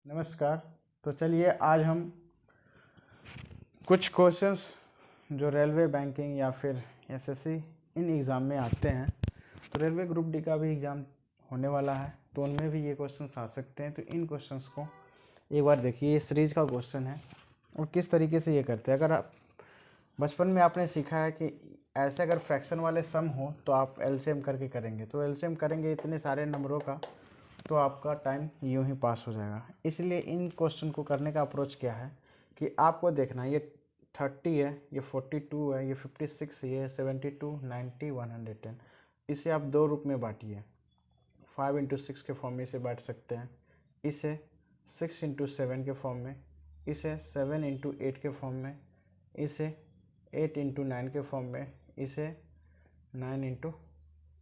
नमस्कार। तो चलिए आज हम कुछ क्वेश्चंस जो रेलवे बैंकिंग या फिर एसएससी इन एग्ज़ाम में आते हैं, तो रेलवे ग्रुप डी का भी एग्ज़ाम होने वाला है, तो उनमें भी ये क्वेश्चंस आ सकते हैं। तो इन क्वेश्चंस को एक बार देखिए। ये सीरीज का क्वेश्चन है और किस तरीके से ये करते हैं। अगर आप बचपन में आपने सीखा है कि ऐसे अगर फ्रैक्शन वाले सम हो तो आप एलसीएम करके करेंगे, तो एलसीएम करेंगे इतने सारे नंबरों का तो आपका टाइम यूं ही पास हो जाएगा। इसलिए इन क्वेश्चन को करने का अप्रोच क्या है कि आपको देखना है ये 30 है, ये 42 है, ये 56 है, ये 72, 90, 110। इसे आप दो रूप में बांटिए। 5 इंटू 6 के फॉर्म में इसे बांट सकते हैं, इसे 6 इंटू 7 के फॉर्म में, इसे 7 इंटू 8 के फॉर्म में, इसे 8 इंटू 9 के फॉर्म में, इसे 9 इंटू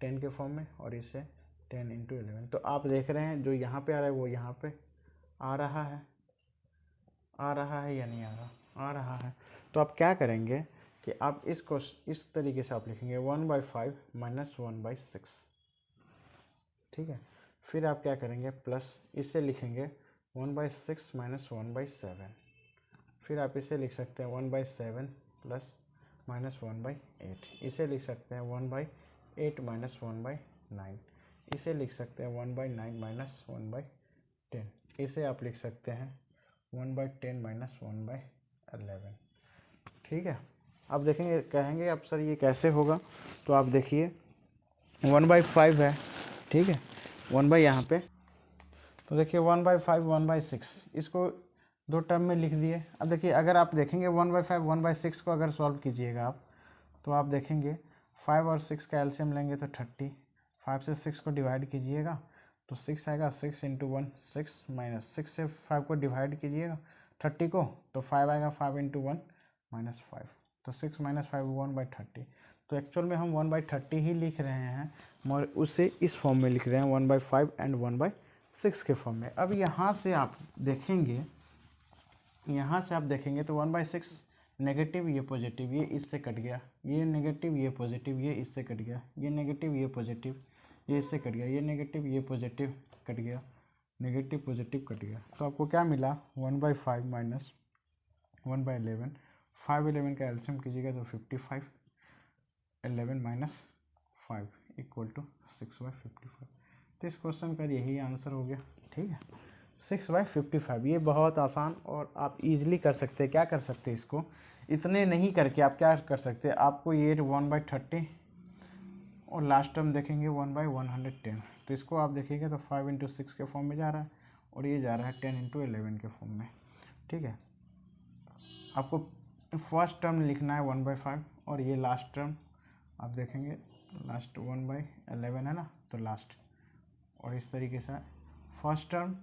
10 के फॉर्म में, और इसे 10 इंटू 11। तो आप देख रहे हैं जो यहाँ पे आ रहा है वो यहाँ पे आ रहा है या नहीं आ रहा है। तो आप क्या करेंगे कि आप इसको इस तरीके से आप लिखेंगे 1/5 माइनस 1/6, ठीक है। फिर आप क्या करेंगे प्लस इसे लिखेंगे 1/6 माइनस 1/7। फिर आप इसे लिख सकते हैं 1/7 प्लस माइनस 1/8। इसे लिख सकते हैं 1/8 माइनस 1/9। इसे लिख सकते हैं 1/9 माइनस 1/10। इसे आप लिख सकते हैं 1/10 माइनस 1/11, ठीक है। अब देखेंगे, कहेंगे अब सर ये कैसे होगा, तो आप देखिए 1/5 है, ठीक है, 1 बाई यहाँ पे, तो देखिए 1/5 1/6, इसको दो टर्म में लिख दिए। अब देखिए अगर आप देखेंगे 1/5 1/6 को अगर सॉल्व कीजिएगा आप, तो आप देखेंगे 5 और 6 का एलसीएम लेंगे तो 30। 5 से 6 को डिवाइड कीजिएगा तो 6 आएगा, 6 इंटू 1 6 माइनस 6 से 5 को डिवाइड कीजिएगा 30 को, तो 5 आएगा, 5 इंटू 1 माइनस 5, तो 6 माइनस 5 1/30। तो एक्चुअल में हम 1/30 ही लिख रहे हैं, मगर उसे इस फॉर्म में लिख रहे हैं 1/5 एंड 1/6 के फॉर्म में। अब यहाँ से आप देखेंगे तो 1/6 नेगेटिव, ये पॉजिटिव, ये इससे कट गया, ये नेगेटिव, ये पॉजिटिव, ये इससे कट गया, ये नेगेटिव, ये पॉजिटिव, ये इससे कट गया, ये नेगेटिव, ये पॉजिटिव कट गया, नेगेटिव पॉजिटिव कट गया। तो आपको क्या मिला 1/5 माइनस 1/11। 5 11 का एलसीएम कीजिएगा तो 55, 11 माइनस 5 इक्वल टू 6/55। तो इस क्वेश्चन का यही आंसर हो गया, ठीक है, 6/55। ये बहुत आसान और आप इजीली कर सकते हैं। क्या कर सकते हैं, इसको इतने नहीं करके आप क्या कर सकते हैं, आपको ये 1/30 और लास्ट टर्म देखेंगे 1/110, तो इसको आप देखिएगा तो 5 इंटू 6 के फॉर्म में जा रहा है और ये जा रहा है 10 इंटू 11 के फॉर्म में, ठीक है। आपको फर्स्ट टर्म लिखना है 1/5 और ये लास्ट टर्म आप देखेंगे लास्ट 1/11 है ना, तो लास्ट, और इस तरीके से फर्स्ट टर्म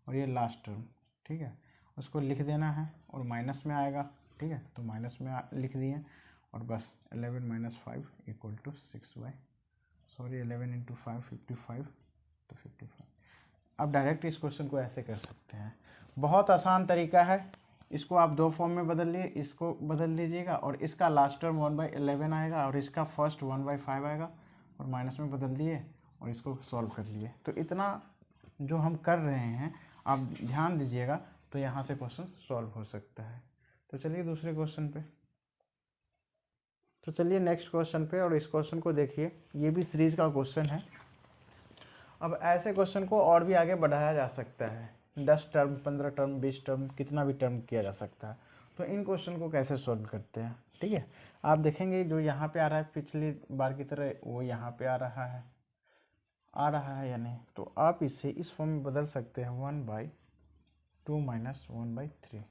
और ये लास्ट टर्म, ठीक है, उसको लिख देना है और माइनस में आएगा, ठीक है, तो माइनस में लिख दिए और बस 11 माइनस 5 इक्वल टू 11 इंटू 5 55, तो 55। अब डायरेक्ट इस क्वेश्चन को ऐसे कर सकते हैं, बहुत आसान तरीका है। इसको आप दो फॉर्म में बदल लिए, इसको बदल दीजिएगा और इसका लास्ट टर्म 1/11 आएगा और इसका फर्स्ट 1/5 आएगा और माइनस में बदल दिए और इसको सॉल्व कर लिए। तो इतना जो हम कर रहे हैं आप ध्यान दीजिएगा, तो यहाँ से क्वेश्चन सॉल्व हो सकता है। तो चलिए दूसरे क्वेश्चन पे, तो चलिए नेक्स्ट क्वेश्चन पे, और इस क्वेश्चन को देखिए, ये भी सीरीज का क्वेश्चन है। अब ऐसे क्वेश्चन को और भी आगे बढ़ाया जा सकता है, 10 टर्म 15 टर्म 20 टर्म कितना भी टर्म किया जा सकता है। तो इन क्वेश्चन को कैसे सॉल्व करते हैं, ठीक है। आप देखेंगे जो यहाँ पे आ रहा है पिछली बार की तरह वो यहाँ पे आ रहा है या नहीं, तो आप इसे इस फॉर्म में बदल सकते हैं 1/2 माइनस 1/3।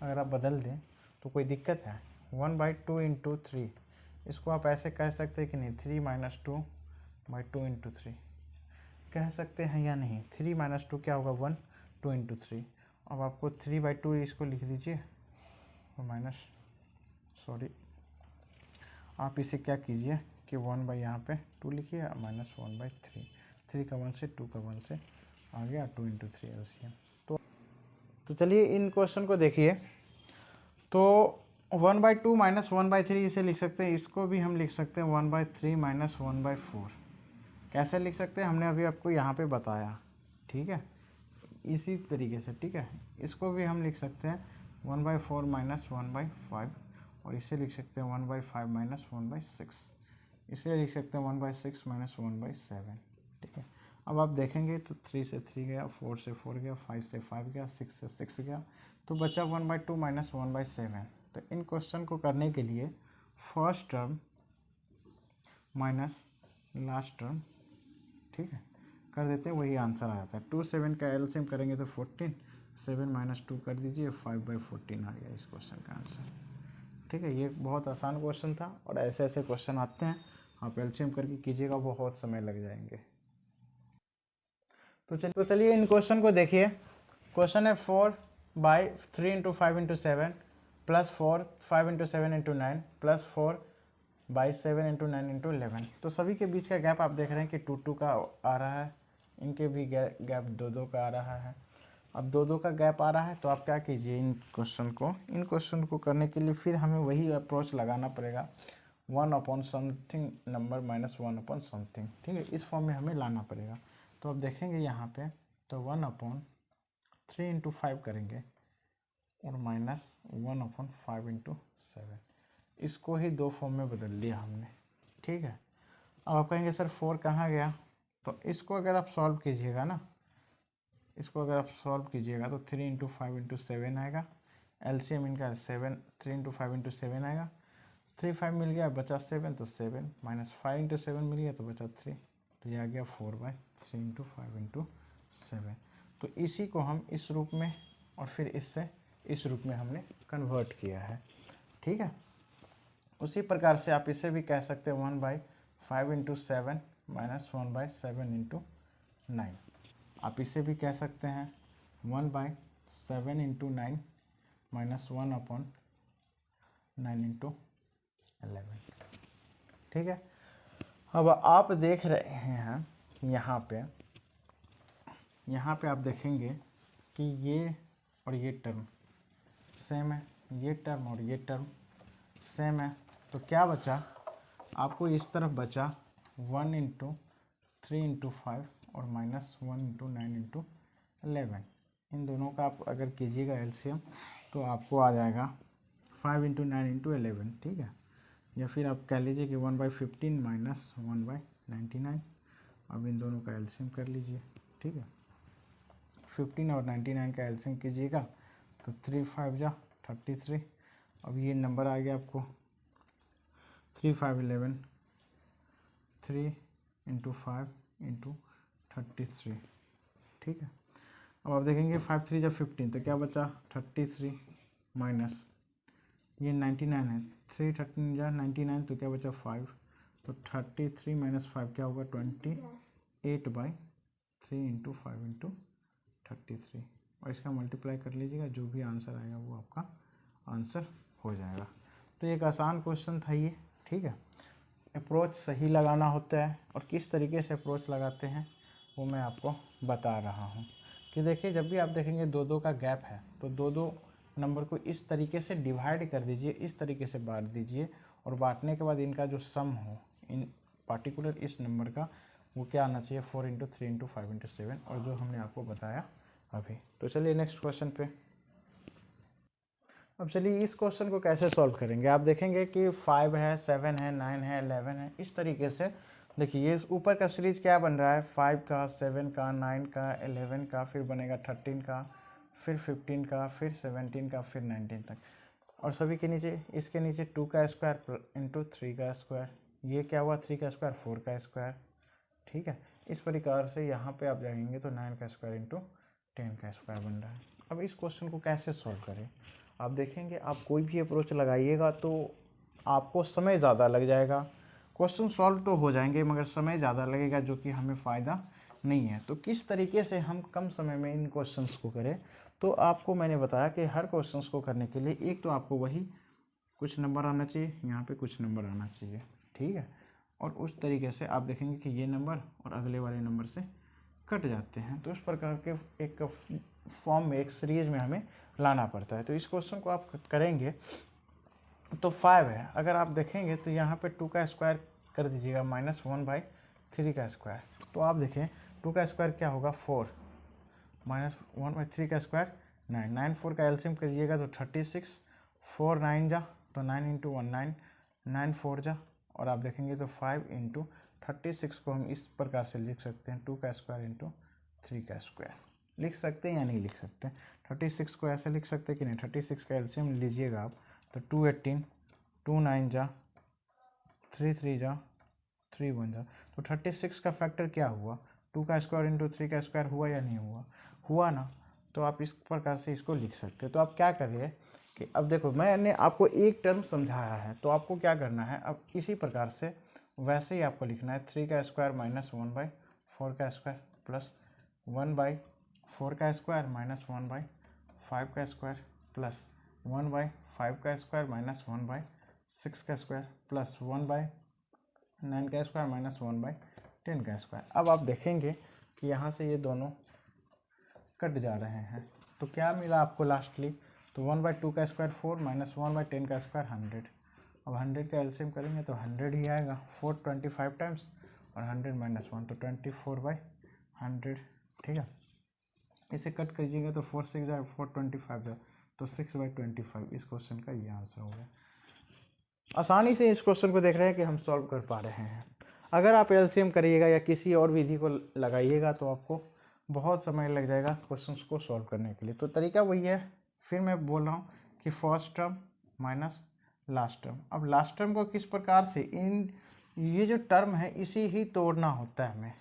अगर आप बदल दें तो कोई दिक्कत है, 1/2 इंटू 3, इसको आप ऐसे कह सकते हैं कि नहीं, 3 माइनस 2/2 इंटू 3 कह सकते हैं या नहीं। 3 माइनस 2 क्या होगा 1, 2 इंटू 3। अब आपको 3/2 इसको लिख दीजिए और माइनस, सॉरी, आप इसे क्या कीजिए कि 1 बाई यहाँ पे 2 लिखिए माइनस 1/3। 3 का 1 से 2 का 1 से आ गया 2 इंटू 3 एलसीएम। तो चलिए इन क्वेश्चन को देखिए, तो 1/2 माइनस 1/3 इसे लिख सकते हैं, इसको भी हम लिख सकते हैं 1/3 माइनस 1/4। कैसे लिख सकते हैं हमने अभी आपको यहाँ पे बताया, ठीक है। इसी तरीके से, ठीक है। इसको भी हम लिख सकते हैं 1/4 माइनस 1/5, और इसे लिख सकते हैं 1/5 माइनस 1/6, इसे लिख सकते हैं 1/6 माइनस 1/7, ठीक है। अब आप देखेंगे तो 3 से 3 गया, 4 से 4 गया, 5 से 5 गया, 6 से 6 गया, तो बचा 1/2 माइनस 1/7। तो इन क्वेश्चन को करने के लिए first term minus last term, ठीक है, कर देते हैं, वही आंसर आ जाता है। 2 7 का एलसीएम करेंगे तो 14, 7 माइनस 2 कर दीजिए, 5/14 आ गया इस क्वेश्चन का आंसर, ठीक है। ये बहुत आसान क्वेश्चन था, और ऐसे ऐसे क्वेश्चन आते हैं, आप एलसीएम करके कीजिएगा, बहुत समय लग जाएंगे। तो चलिए इन क्वेश्चन को देखिए। क्वेश्चन है 4/3 × 5 × 7 प्लस 4 5 × 7 × 9 प्लस 4/7 × 9 × 11। तो सभी के बीच का गैप आप देख रहे हैं कि 2 का आ रहा है, इनके भी गैप 2 का आ रहा है। अब 2 का गैप आ रहा है, तो आप क्या कीजिए, इन क्वेश्चन को करने के लिए फिर हमें वही अप्रोच लगाना पड़ेगा, 1/समथिंग नंबर माइनस 1/समथिंग, ठीक है। इस फॉर्म में हमें लाना पड़ेगा। तो अब देखेंगे यहाँ पे, तो 1/3 × 5 करेंगे, और माइनस 1/5 × 7, इसको ही 2 फॉर्म में बदल दिया हमने, ठीक है। अब आप कहेंगे सर 4 कहाँ गया, तो इसको अगर आप सॉल्व कीजिएगा ना, इसको अगर आप सॉल्व कीजिएगा तो 3 × 5 × 7 आएगा, एलसीएम इनका 7, 3 × 5 × 7 आएगा, 3 5 मिल गया, बचा 7, तो 7 माइनस 5 × 7 मिल गया, तो बचा 3, तो ये आ गया 4/3 × 5 × 7। तो इसी को हम इस रूप में और फिर इससे इस रूप में हमने कन्वर्ट किया है, ठीक है। उसी प्रकार से आप इसे भी कह सकते हैं 1/5 × 7 माइनस 1/7 × 9। आप इसे भी कह सकते हैं 1/7 × 9 माइनस 1/9 × 11, ठीक है। अब आप देख रहे हैं यहाँ पे आप देखेंगे कि ये और ये टर्म सेम है, ये टर्म और ये टर्म सेम है, तो क्या बचा आपको, इस तरफ बचा 1 × 3 × 5 और माइनस 1 × 9 × 11। इन दोनों का आप अगर कीजिएगा एलसीएम, तो आपको आ जाएगा 5 × 9 × 11, ठीक है। या फिर आप कह लीजिए कि 1/15 माइनस 1/99। अब इन दोनों का एलसीएम कर लीजिए, ठीक है। 15 और 99 का एलसीएम कीजिएगा तो 3 5 जा 33। अब ये नंबर आ गया आपको 3 5 11, 3 × 5 × 33, ठीक है। अब आप देखेंगे 5 3 जा 15, तो क्या बचा 33 माइनस ये 99 है, 3 13 जा 99, तो क्या बचा 5, तो 33 माइनस 5 क्या होगा 28/3 × 5 × 33, और इसका मल्टीप्लाई कर लीजिएगा, जो भी आंसर आएगा वो आपका आंसर हो जाएगा। तो एक आसान क्वेश्चन था ये, ठीक है। अप्रोच सही लगाना होता है, और किस तरीके से अप्रोच लगाते हैं वो मैं आपको बता रहा हूँ। कि देखिए, जब भी आप देखेंगे 2 का गैप है, तो 2 नंबर को इस तरीके से डिवाइड कर दीजिए, इस तरीके से बांट दीजिए, और बांटने के बाद इनका जो सम हो इन पार्टिकुलर इस नंबर का, वो क्या आना चाहिए 4 × 3 × 5 × 7, और जो हमने आपको बताया अभी। तो चलिए नेक्स्ट क्वेश्चन पे। अब चलिए इस क्वेश्चन को कैसे सॉल्व करेंगे। आप देखेंगे कि 5 है, 7 है, 9 है, 11 है, इस तरीके से देखिए ये ऊपर का सीरीज क्या बन रहा है, 5 का, 7 का, 9 का, 11 का, फिर बनेगा 13 का, फिर 15 का, फिर 17 का, फिर 19 तक, और सभी के नीचे, इसके नीचे 2 का स्क्वायर इंटू 3 का स्क्वायर, ये क्या हुआ 3 का स्क्वायर 4 का स्क्वायर, ठीक है। इस प्रकार से यहाँ पे आप जाएंगे तो 9 का स्क्वायर इंटू 10 का स्क्वायर बन रहा है। अब इस क्वेश्चन को कैसे सॉल्व करें, आप देखेंगे आप कोई भी अप्रोच लगाइएगा तो आपको समय ज़्यादा लग जाएगा। क्वेश्चन सॉल्व तो हो जाएंगे मगर समय ज़्यादा लगेगा, जो कि हमें फ़ायदा नहीं है। तो किस तरीके से हम कम समय में इन क्वेश्चंस को करें, तो आपको मैंने बताया कि हर क्वेश्चंस को करने के लिए एक तो आपको वही कुछ नंबर आना चाहिए, यहाँ पे कुछ नंबर आना चाहिए, ठीक है। और उस तरीके से आप देखेंगे कि ये नंबर और अगले वाले नंबर से कट जाते हैं। तो इस प्रकार के एक फॉर्म में, एक सीरीज में हमें लाना पड़ता है। तो इस क्वेश्चन को आप करेंगे तो 5 है, अगर आप देखेंगे तो यहाँ पे 2 का स्क्वायर कर दीजिएगा माइनस 1/3 का स्क्वायर, तो आप देखें 2 का स्क्वायर क्या होगा 4, -1/3 का स्क्वायर 9, 9 4 का एल्सियम करिएगा तो 36, 4 9 जा तो 9 इंटू 1 9, 9 4 जा और आप देखेंगे तो 5 इंटू 36 को हम इस प्रकार से लिख सकते हैं 2 का स्क्वायर इंटू 3 का स्क्वायर लिख सकते हैं या नहीं लिख सकते हैं। 36 को ऐसे लिख सकते हैं कि नहीं, 36 का एल्सियम लीजिएगा आप तो 2 18, 2 9 जा, 3 3 जा, 3 1 जा तो 36 का फैक्टर क्या हुआ, 2 का स्क्वायर इंटू 3 का स्क्वायर हुआ या नहीं हुआ, हुआ ना। तो आप इस प्रकार से इसको लिख सकते हैं। तो आप क्या करिए कि अब देखो मैंने आपको एक टर्म समझाया है तो आपको क्या करना है, अब इसी प्रकार से वैसे ही आपको लिखना है 3 का स्क्वायर माइनस 1/4 का स्क्वायर प्लस 1/4 का स्क्वायर माइनस 1/5 का स्क्वायर प्लस 1/5 का स्क्वायर माइनस 1/6 का स्क्वायर प्लस 1/9 का स्क्वायर माइनस 1/10 का स्क्वायर। अब आप देखेंगे कि यहाँ से ये दोनों कट जा रहे हैं तो क्या मिला आपको लास्टली, तो 1/2 का स्क्वायर 4 माइनस 1/10 का स्क्वायर 100। अब 100 का एलसीएम करेंगे तो 100 ही आएगा, 4 25 टाइम्स और 100 माइनस 1 तो 24/100। ठीक है, इसे कट कीजिएगा तो 4 6 जाए 4 25 जाए तो 6/25। इस क्वेश्चन का ये आंसर हो गया। आसानी से इस क्वेश्चन को देख रहे हैं कि हम सॉल्व कर पा रहे हैं। अगर आप एलसीएम करिएगा या किसी और विधि को लगाइएगा तो आपको बहुत समय लग जाएगा क्वेश्चंस को सॉल्व करने के लिए। तो तरीका वही है, फिर मैं बोल रहा हूँ कि first term minus last term. अब लास्ट टर्म को किस प्रकार से इन ये जो टर्म है इसी ही तोड़ना होता है हमें।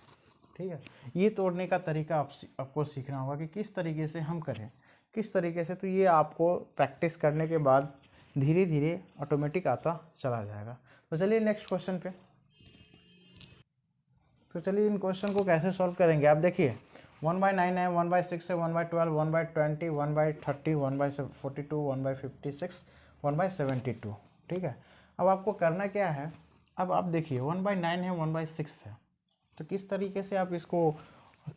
ठीक है, ये तोड़ने का तरीका आपको सीखना होगा कि किस तरीके से हम करें, किस तरीके से। तो ये आपको प्रैक्टिस करने के बाद धीरे धीरे ऑटोमेटिक आता चला जाएगा। तो चलिए नेक्स्ट क्वेश्चन पे। तो चलिए इन क्वेश्चन को कैसे सॉल्व करेंगे। आप देखिए 1/9 है, 1/6 है, 1/12, 1/20, 1/30, 1/42, 1/56, 1/72। ठीक है, अब आपको करना क्या है, अब आप देखिए 1/9 है, 1/6 है तो किस तरीके से आप इसको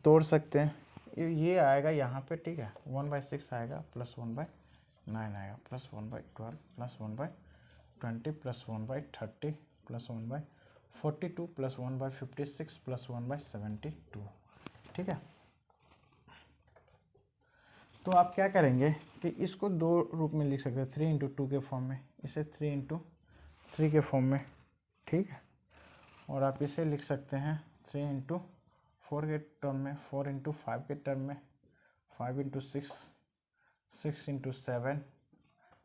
तोड़ सकते हैं। ये आएगा यहाँ पे, ठीक है, 1/6 आएगा प्लस 1/9 आएगा plus 1/12 plus 1/20 plus 1/30 plus 1/42 plus 1/56 plus 1/72। ठीक है, तो आप क्या करेंगे कि इसको दो रूप में लिख सकते हैं, 3 इंटू 2 के फॉर्म में, इसे 3 इंटू 3 के फॉर्म में। ठीक है, और आप इसे लिख सकते हैं 3 इंटू 4 के टर्म में, 4 इंटू 5 के टर्म में, 5 इंटू 6, 6 इंटू 7,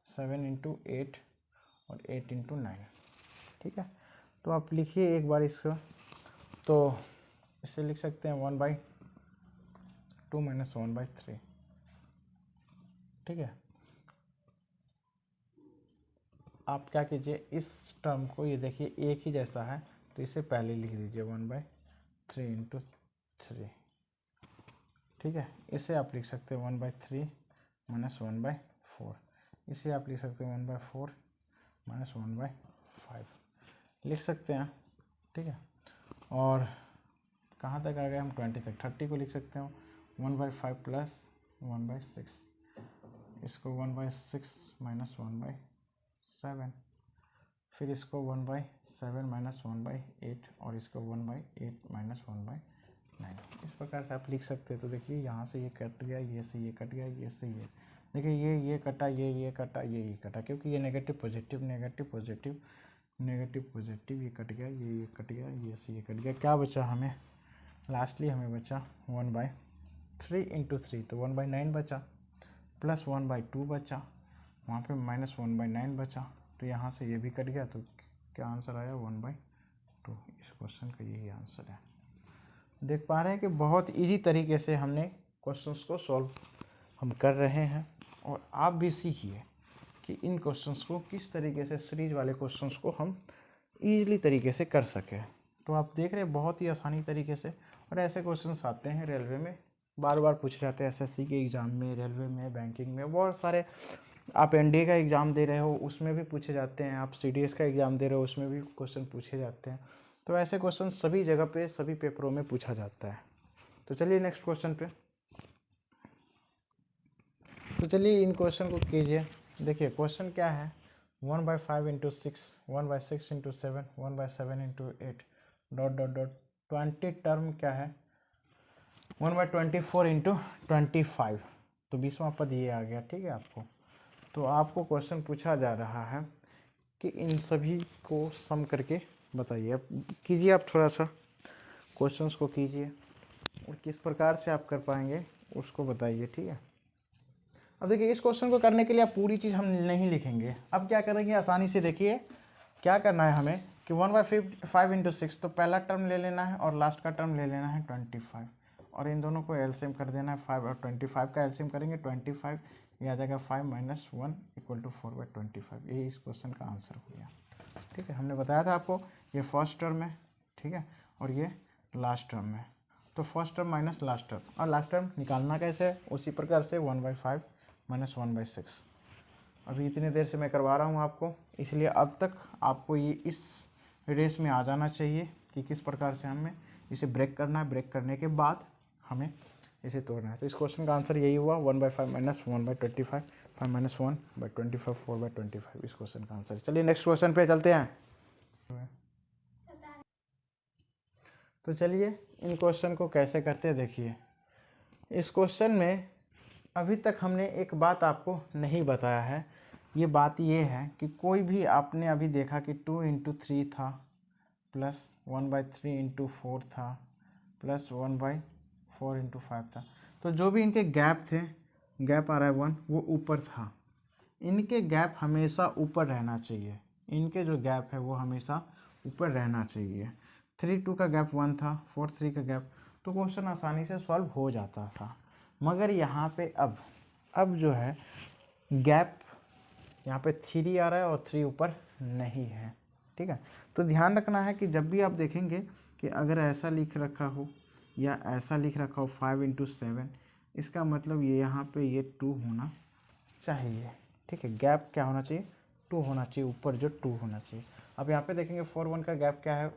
7 इंटू 8 और 8 इंटू 9। ठीक है, तो आप लिखिए एक बार इसको, तो इसे लिख सकते हैं 1/2 माइनस 1/3। ठीक है, आप क्या कीजिए इस टर्म को, ये देखिए एक ही जैसा है तो इसे पहले लिख दीजिए 1/3 इंटू 3। ठीक है, इसे आप लिख सकते हैं 1/3 माइनस 1/4। इसे आप लिख सकते हैं 1/4 माइनस 1/5 लिख सकते हैं। ठीक है, और कहाँ तक आ गए हम, 20 तक। 30 को लिख सकते हैं 1/5 प्लस 1/6, इसको 1/6 माइनस 1/7, फिर इसको 1/7 माइनस 1/8 और इसको 1/8 माइनस 1/9। इस प्रकार से आप लिख सकते हैं। तो देखिए यहाँ से ये कट गया, ये से ये कट गया, ये से ये, देखिए ये कटा, ये कटा, ये कटा, क्योंकि ये negative positive negative positive negative positive, ये कट गया, ये कट गया, ये से ये कट गया। क्या बचा हमें, लास्टली हमें बचा 1/3 इंटू 3 तो 1/9 बचा प्लस 1/2 बचा, वहाँ पे माइनस 1/9 बचा, तो यहाँ से ये भी कट गया। तो क्या आंसर आया, 1/2। इस क्वेश्चन का यही आंसर है। देख पा रहे हैं कि बहुत इजी तरीके से हमने क्वेश्चंस को सॉल्व हम कर रहे हैं, और आप भी सीखिए कि इन क्वेश्चंस को किस तरीके से, सीरीज वाले क्वेश्चंस को हम ईजिली तरीके से कर सकें। तो आप देख रहे हैं बहुत ही आसानी तरीके से, और ऐसे क्वेश्चंस आते हैं रेलवे में, बार बार पूछे जाते हैं एसएससी के एग्ज़ाम में, रेलवे में, बैंकिंग में, बहुत सारे। आप एनडीए का एग्ज़ाम दे रहे हो उसमें भी पूछे जाते हैं, आप सीडीएस का एग्ज़ाम दे रहे हो उसमें भी क्वेश्चन पूछे जाते हैं। तो ऐसे क्वेश्चन सभी जगह पे, सभी पेपरों में पूछा जाता है। तो चलिए नेक्स्ट क्वेश्चन पे। तो चलिए इन क्वेश्चन को कीजिए। देखिए क्वेश्चन क्या है, 1/5 into 6, 1/6 into 7, 1/7 into 8 dot dot dot 20 term क्या है, 1/24 इंटू 25, तो 20वां पद ये आ गया। ठीक है आपको, तो आपको क्वेश्चन पूछा जा रहा है कि इन सभी को सम करके बताइए। अब कीजिए, आप थोड़ा सा क्वेश्चंस को कीजिए और किस प्रकार से आप कर पाएंगे उसको बताइए। ठीक है, अब देखिए इस क्वेश्चन को करने के लिए आप पूरी चीज़ हम नहीं लिखेंगे। अब क्या करेंगे, आसानी से देखिए क्या करना है हमें कि 1/5 इंटू 6, तो पहला टर्म ले लेना है और लास्ट का टर्म ले लेना है 25, और इन दोनों को एलसीएम कर देना है। 5 और 25 का एलसीएम करेंगे 25, ये आ जाएगा 5 - 1 = 4/25। ये इस क्वेश्चन का आंसर हो गया। ठीक है, हमने बताया था आपको ये फर्स्ट टर्म है, ठीक है, और ये लास्ट टर्म है। तो first term minus last term, और लास्ट टर्म निकालना कैसे है, उसी प्रकार से 1/5 - 1/6। अभी इतनी देर से मैं करवा रहा हूँ आपको, इसलिए अब तक आपको ये इस रेस में आ जाना चाहिए कि किस प्रकार से हमें इसे ब्रेक करना है। ब्रेक करने के बाद हमें इसे तोड़ना है। तो इस क्वेश्चन का आंसर यही हुआ, 1/5 - 1/25, 5 - 1/25, 4/25 इस क्वेश्चन का आंसर। चलिए नेक्स्ट क्वेश्चन पे चलते हैं। तो चलिए इन क्वेश्चन को कैसे करते हैं देखिए। इस क्वेश्चन में अभी तक हमने एक बात आपको नहीं बताया है। ये बात ये है कि कोई भी आपने अभी देखा कि 2 × 3 था, प्लस 1/3 × 4 था, प्लस 1/4 × 5 था। तो जो भी इनके गैप थे, गैप आ रहा है 1, वो ऊपर था। इनके गैप हमेशा ऊपर रहना चाहिए। इनके जो गैप है वो हमेशा ऊपर रहना चाहिए। 3 2 का गैप 1 था, 4 3 का गैप, तो क्वेश्चन आसानी से सॉल्व हो जाता था। मगर यहाँ पे अब जो है गैप यहाँ पे 3 आ रहा है और 3 ऊपर नहीं है। ठीक है, तो ध्यान रखना है कि जब भी आप देखेंगे कि अगर ऐसा लिख रखा हो या ऐसा लिख रखा हो 5 × 7, इसका मतलब ये यहाँ पे ये 2 होना चाहिए। ठीक है, गैप क्या होना चाहिए, 2 होना चाहिए, ऊपर जो 2 होना चाहिए। अब यहाँ पे देखेंगे 4 1 का गैप क्या है,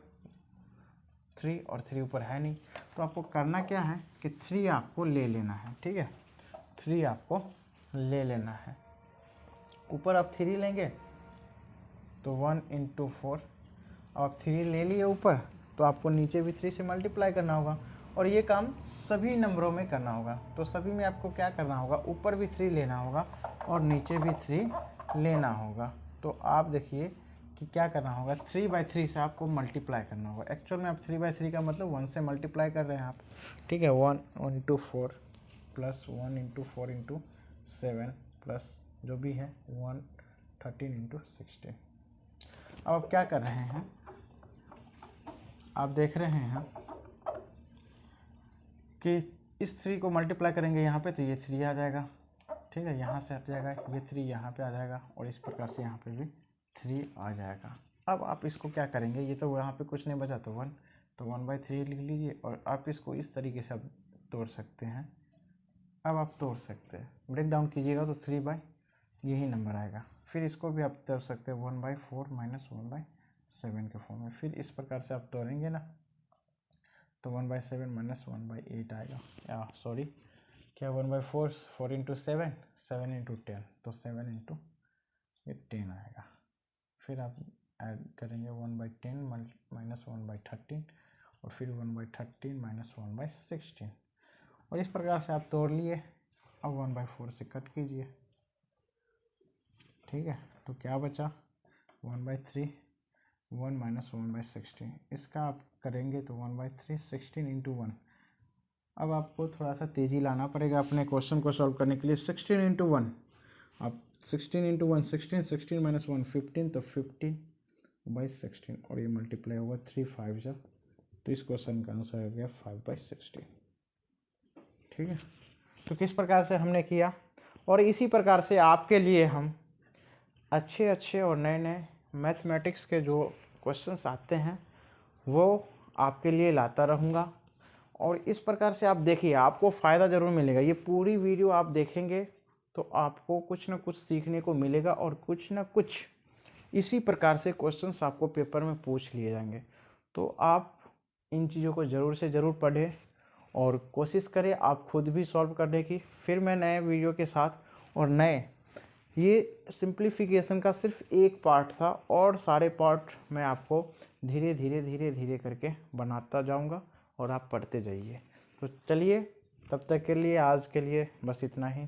3, और 3 ऊपर है नहीं। तो आपको करना क्या है कि 3 आपको ले लेना है। ठीक है, 3 आपको ले लेना है। ऊपर आप 3 लेंगे तो 1 × 4, अब आप 3 ले लिए ऊपर, तो आपको नीचे भी 3 से मल्टीप्लाई करना होगा, और ये काम सभी नंबरों में करना होगा। तो सभी में आपको क्या करना होगा, ऊपर भी 3 लेना होगा और नीचे भी 3 लेना होगा। तो आप देखिए कि क्या करना होगा, 3/3 से आपको मल्टीप्लाई करना होगा। एक्चुअल में आप 3/3 का मतलब 1 से मल्टीप्लाई कर रहे हैं आप। ठीक है, 1 × 4 प्लस 1 × 4 × 7 प्लस जो भी है 13 × 16। अब आप क्या कर रहे हैं, आप देख रहे हैं कि इस 3 को मल्टीप्लाई करेंगे यहाँ पे, तो ये 3 आ जाएगा। ठीक है, यहाँ से हट जाएगा, ये 3 यहाँ पे आ जाएगा, और इस प्रकार से यहाँ पे भी 3 आ जाएगा। अब आप इसको क्या करेंगे, ये तो यहाँ पे कुछ नहीं बचा, तो 1, तो 1/3 लिख लीजिए, और आप इसको इस तरीके से आप तोड़ सकते हैं। अब आप तोड़ सकते हैं, ब्रेक डाउन कीजिएगा तो 3 यही नंबर आएगा। फिर इसको भी आप तोड़ सकते हैं 1/4 - 1/7 के फॉर्म में। फिर इस प्रकार से आप तोड़ेंगे ना, तो 1/7 - 1/8 आएगा, या सॉरी क्या 1/4, 4 × 7, 7 × 10, तो 7 × ये 10 आएगा। फिर आप ऐड करेंगे 1/10 - 1/13, और फिर 1/13 - 1/16, और इस प्रकार से आप तोड़ लिए। अब 1/4 से कट कीजिए। ठीक है, तो क्या बचा, 1/3, 1 - 1/16, इसका आप करेंगे तो 1/3, 16 × 1। अब आपको थोड़ा सा तेज़ी लाना पड़ेगा अपने क्वेश्चन को सॉल्व करने के लिए। 16 × 1, आप 16 × 1 16, 16 - 1 15, तो 15/16, और ये मल्टीप्लाई होगा 3 5 जब, तो इस क्वेश्चन का आंसर हो गया 5/16। ठीक है, तो किस प्रकार से हमने किया, और इसी प्रकार से आपके लिए हम अच्छे और नए मैथमेटिक्स के जो क्वेश्चंस आते हैं वो आपके लिए लाता रहूँगा। और इस प्रकार से आप देखिए, आपको फ़ायदा ज़रूर मिलेगा। ये पूरी वीडियो आप देखेंगे तो आपको कुछ ना कुछ सीखने को मिलेगा, और कुछ ना कुछ इसी प्रकार से क्वेश्चंस आपको पेपर में पूछ लिए जाएंगे। तो आप इन चीज़ों को ज़रूर से ज़रूर पढ़ें और कोशिश करें आप खुद भी सॉल्व करने की। फिर मैं नए वीडियो के साथ, और ये सिंप्लीफिकेशन का सिर्फ एक पार्ट था, और सारे पार्ट मैं आपको धीरे धीरे करके बनाता जाऊंगा, और आप पढ़ते जाइए। तो चलिए तब तक के लिए आज के लिए बस इतना ही।